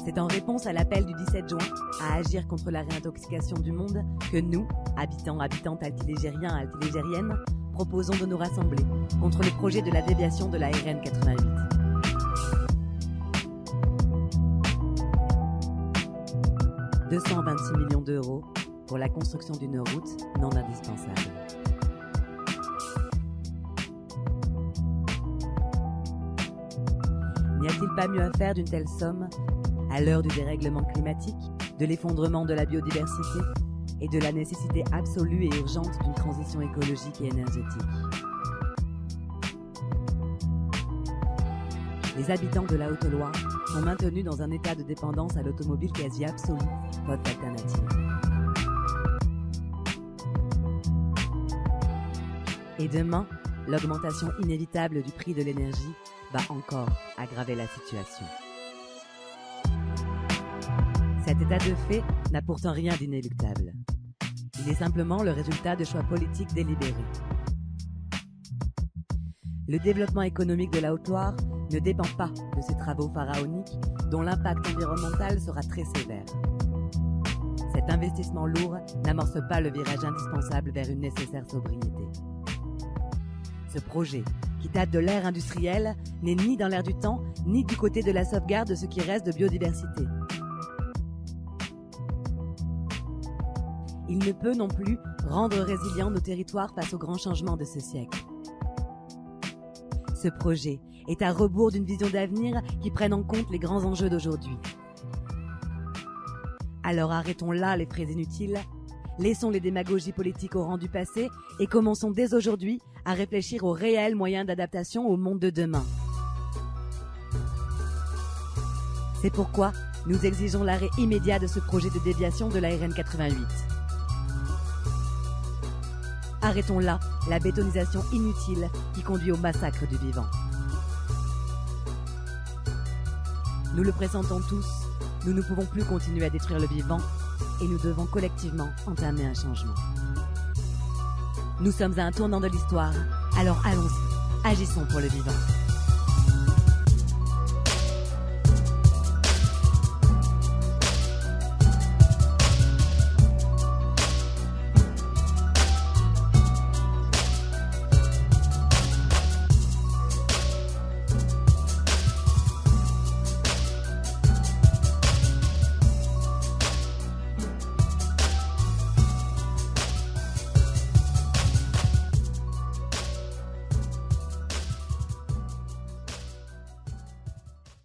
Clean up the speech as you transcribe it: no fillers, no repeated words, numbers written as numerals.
C'est en réponse à l'appel du 17 juin à agir contre la réintoxication du monde que nous, habitants, habitantes altilégériens, altilégériennes, proposons de nous rassembler contre le projet de la déviation de la RN 88. « 226 millions d'euros pour la construction d'une route non indispensable. » N'y a-t-il pas mieux à faire d'une telle somme à l'heure du dérèglement climatique, de l'effondrement de la biodiversité et de la nécessité absolue et urgente d'une transition écologique et énergétique? Les habitants de la Haute-Loire sont maintenus dans un état de dépendance à l'automobile quasi absolue, faute d'alternative. Et demain, l'augmentation inévitable du prix de l'énergie va encore aggraver la situation. Cet état de fait n'a pourtant rien d'inéluctable. Il est simplement le résultat de choix politiques délibérés. Le développement économique de la Haute-Loire ne dépend pas de ces travaux pharaoniques dont l'impact environnemental sera très sévère. Cet investissement lourd n'amorce pas le virage indispensable vers une nécessaire sobriété. Ce projet, qui date de l'ère industrielle, n'est ni dans l'air du temps, ni du côté de la sauvegarde de ce qui reste de biodiversité. Il ne peut non plus rendre résilients nos territoires face aux grands changements de ce siècle. Ce projet est à rebours d'une vision d'avenir qui prenne en compte les grands enjeux d'aujourd'hui. Alors arrêtons là les frais inutiles, laissons les démagogies politiques au rang du passé et commençons dès aujourd'hui à réfléchir aux réels moyens d'adaptation au monde de demain. C'est pourquoi nous exigeons l'arrêt immédiat de ce projet de déviation de la RN 88. Arrêtons là la bétonisation inutile qui conduit au massacre du vivant. Nous le pressentons tous, nous ne pouvons plus continuer à détruire le vivant et nous devons collectivement entamer un changement. Nous sommes à un tournant de l'histoire, alors allons-y, agissons pour le vivant.